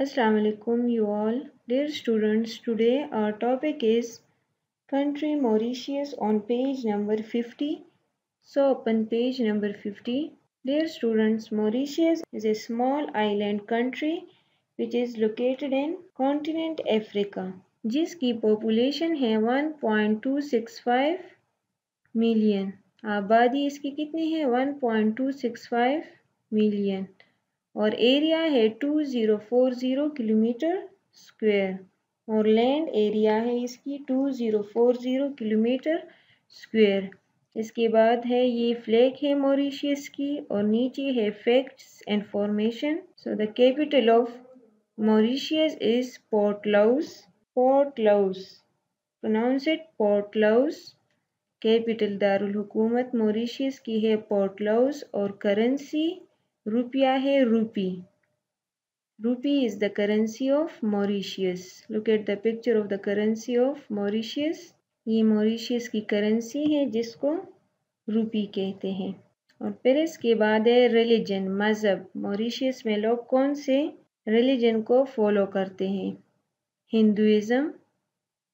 Assalamu alaikum you all. Dear students, today our topic is country Mauritius on page number 50. So open page number 50. Dear students, Mauritius is a small island country which is located in continent Africa, जिसकी population है 1.265 million. आबादी इसकी कितनी है 1.265 million और area है 2040 kilometre square और land area है इसकी 2040 किलोमीटर स्क्वायर। इसके बाद है ये फ्लैग है मॉरिशस की और नीचे है facts and formation. So the capital of Mauritius is Port Louis. Pronounce it Port Louis. Capital दारुल हुकूमत मॉरिशस की है पोर्ट लाउस और करेंसी रुपया है रूपी। Rupee is the currency of Mauritius. Look at the picture of the currency of Mauritius. ये Mauritius की करेंसी है जिसको रूपी कहते हैं। और फिर इसके बाद है रिलीजन, मज़हब। मॉरिशियस में लोग कौन से रिलीजन को फॉलो करते हैं? हिंदुइज़्म,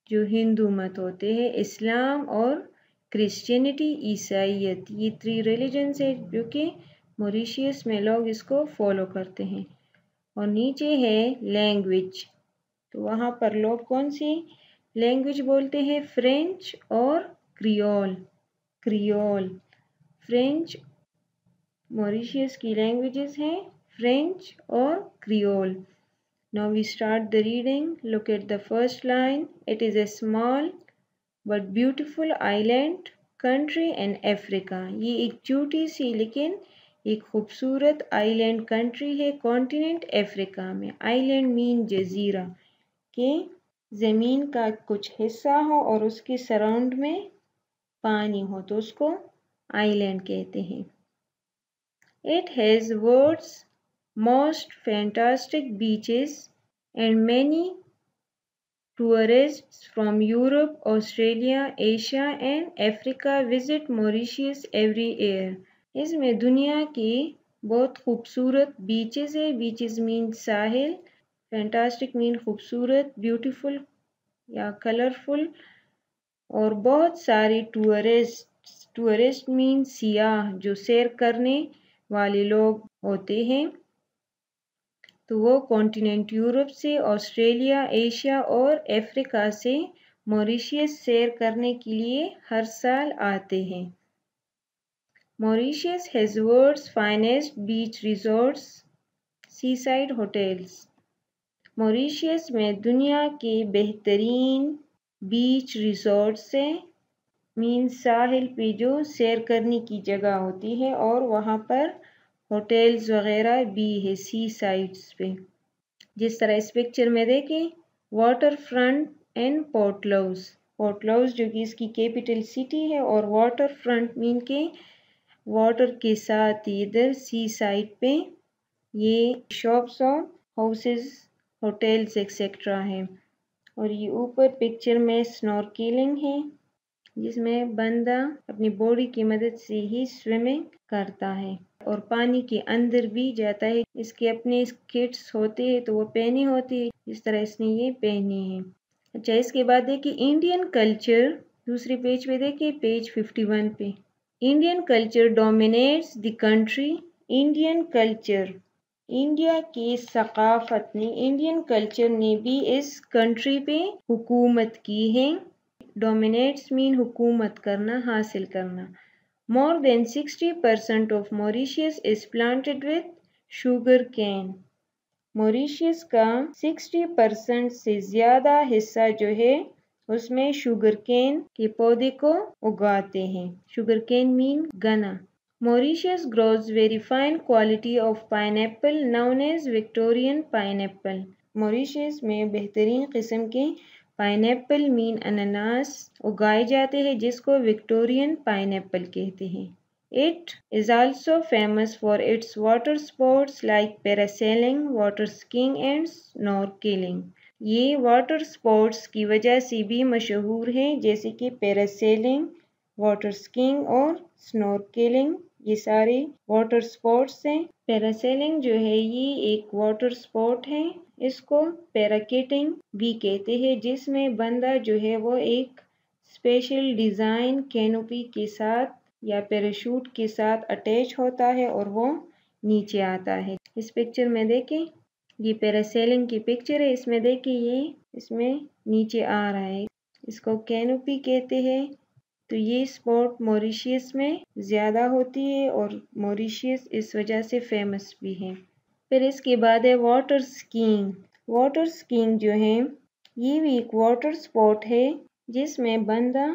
जो हिंदू मत होते हैं, इस्लाम और क्रिश्चियनिटी, ईसाईयत। ये 3 रिलीजन्स है जो कि मॉरिशियस में लोग इसको फॉलो करते हैं। और नीचे है लैंग्वेज, तो वहाँ पर लोग कौन सी लैंग्वेज बोलते हैं? फ्रेंच और क्रियोल। फ्रेंच मॉरिशियस की लैंग्वेजेस हैं फ्रेंच और Creole. Now we start the reading. Look at the first line. It is a small but beautiful island country in Africa. ये एक छोटी सी लेकिन एक खूबसूरत आइलैंड कंट्री है कॉन्टिनेंट अफ्रीका में। आइलैंड मीन जजीरा, कि ज़मीन का कुछ हिस्सा हो और उसके सराउंड में पानी हो तो उसको आइलैंड कहते हैं। It has world's most fantastic beaches and many tourists from Europe, Australia, Asia and Africa visit Mauritius every year. इसमें दुनिया की बहुत खूबसूरत बीचेस है। बीचेस मीन साहिल, फैंटास्टिक मीन खूबसूरत, ब्यूटीफुल या कलरफुल, और बहुत सारे टूरिस्ट मीन सियाह, जो सैर करने वाले लोग होते हैं। तो वो कॉन्टिनेंट यूरोप से, ऑस्ट्रेलिया, एशिया और अफ्रीका से मॉरिशस सैर करने के लिए हर साल आते हैं। Mauritius has world's finest beach resorts, seaside hotels. Mauritius में दुनिया के बेहतरीन बीच रिजॉर्ट्स हैं, मीन साहिल पे जो सैर करने की जगह होती है, और वहाँ पर होटल्स वगैरह भी है सी साइड्स पे। जिस तरह इस पिक्चर में देखें, water front end port Laue's जो कि इसकी कैपिटल सिटी है, और वाटर फ्रंट मीन के वाटर के साथ इधर सी साइड पे ये शॉप्स और हाउसेस, होटल्स एक्सेट्रा हैं। और ये ऊपर पिक्चर में स्नॉर्केलिंग है, जिसमें बंदा अपनी बॉडी की मदद से ही स्विमिंग करता है और पानी के अंदर भी जाता है। इसके अपने किट्स होते हैं तो वो पहने होते हैं, इस तरह इसने ये पहने हैं। अच्छा, इसके बाद देखिए इंडियन कल्चर। दूसरे पेज पे देखिए, पेज 51 पे। Indian culture dominates the country. Indian culture, India की सकाफत ने, इंडियन कल्चर ने भी इस कंट्री पे हुकूमत की है। डोमिनेट्स मीन हुकूमत करना, हासिल करना। More than 60% of Mauritius is planted with sugar cane. Mauritius का 60% से ज़्यादा हिस्सा जो है उसमें शुगर केन के पौधे को उगाते हैं। शुगर केन मीन गन्ना। Mauritius grows very fine quality of pineapple known as Victorian pineapple. Mauritius में बेहतरीन किस्म के पाइनएप्पल मीन अनानास उगाए जाते हैं, जिसको विक्टोरियन पाइनएप्पल कहते हैं। It is also famous for its water sports like parasailing, water skiing and snorkeling. ये वाटर स्पोर्ट्स की वजह से भी मशहूर है, जैसे कि पैरासेलिंग, वाटर स्कीइंग और स्नॉर्केलिंग। یہ سارے واٹر سپورٹس ہیں۔ پیراسیلنگ جو ہے یہ ایک واٹر سپورٹ ہے، اس کو پیراکیٹنگ بھی کہتے ہیں، جس میں بندہ جو ہے وہ ایک اسپیشل ڈیزائن کینوپی کے ساتھ یا پیراشوٹ کے ساتھ اٹیچ ہوتا ہے اور وہ نیچے آتا ہے۔ اس پکچر میں دیکھیں، یہ پیراسیلنگ کی پکچر ہے، اس میں دیکھیں یہ اس میں نیچے آ رہا ہے، اس کو کینوپی کہتے ہیں۔ تو یہ سپورٹ موریشیس میں زیادہ ہوتی ہے اور موریشیس اس وجہ سے فیمس بھی ہے۔ پھر اس کے بعد ہے واٹر سکینگ۔ واٹر سکینگ جو ہے یہ بھی ایک واٹر سپورٹ ہے، جس میں بندہ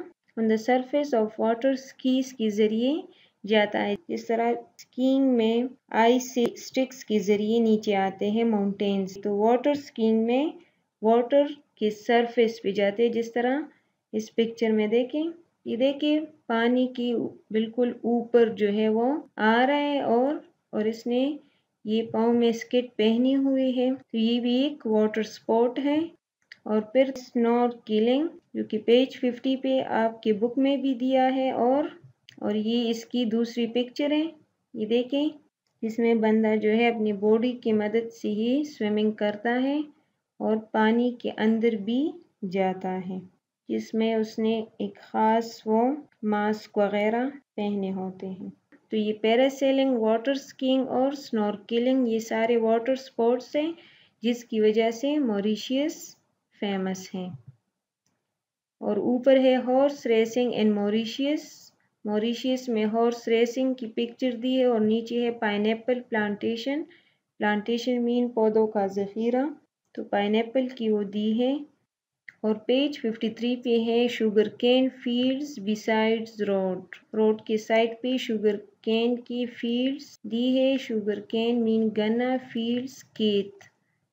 on the surface of water skis کے ذریعے جاتا ہے، جس طرح سکینگ میں آئس سٹکس کے ذریعے نیچے آتے ہیں ماؤنٹینز، تو واٹر سکینگ میں واٹر کے سرفیس پہ جاتے ہیں، جس طرح اس پکچر میں دیکھیں، یہ دیکھیں پانی کی بالکل اوپر جو ہے وہ آ رہا ہے اور اس نے یہ پاؤں میں اسکٹ پہنی ہوئی ہے، تو یہ بھی ایک واٹر سپورٹ ہے۔ اور پھر سنورکلنگ جو کہ پیج 50 پہ آپ کے بک میں بھی دیا ہے، اور یہ اس کی دوسری پکچر ہے، یہ دیکھیں جس میں بندہ جو ہے اپنی باڈی کی مدد سے ہی سوئمنگ کرتا ہے اور پانی کے اندر بھی جاتا ہے، جس میں اس نے ایک خاص وہ ماسک وغیرہ پہنے ہوتے ہیں۔ تو یہ پیراسیلنگ، واٹر سکینگ اور سنورکلنگ یہ سارے واٹر سپورٹس ہیں، جس کی وجہ سے موریشیس فیمس ہیں۔ اور اوپر ہے ہارس ریسنگ ان موریشیس۔ موریشیس میں ہارس ریسنگ کی پکچر دی ہے اور نیچے ہے پائن ایپل پلانٹیشن۔ پلانٹیشن مین پودوں کا ذخیرہ، تو پائن ایپل کی وہ دی ہے۔ اور پیج 53 پہ ہے sugar cane fields besides road. Road کے سائڈ پہ شوگر کین کی فیلڈز دی ہے، شوگر کین مین گنا فیلڈز کھیت۔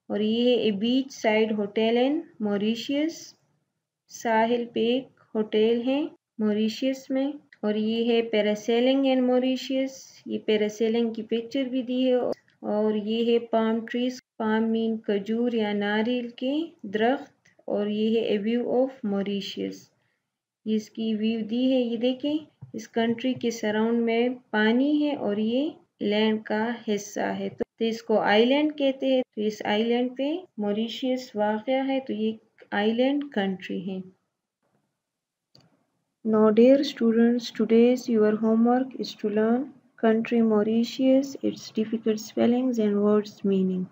اور یہ ہے اے بیچ سائڈ ہوٹل ان موریشیس، ساحل پہ ایک ہوٹل ہے موریشیس میں۔ اور یہ ہے پیراسیلنگ ان موریشیس، یہ پیراسیلنگ کی پکچر بھی دی ہے۔ اور یہ ہے پام ٹریز، پام مین کھجور یا ناریل کے درخت۔ اور یہ ہے اے ویو آف موریشیس، اس کی ویو دی ہے، یہ دیکھیں اس کنٹری کے سراؤنڈ میں پانی ہے اور یہ لینڈ کا حصہ ہے، تو اس کو آئی لینڈ کہتے ہیں۔ تو اس آئی لینڈ پہ موریشیس واقع ہے، تو یہ آئی لینڈ کنٹری ہے۔ Now dear students, today's your homework is to learn country Mauritius, its difficult spellings and words meaning.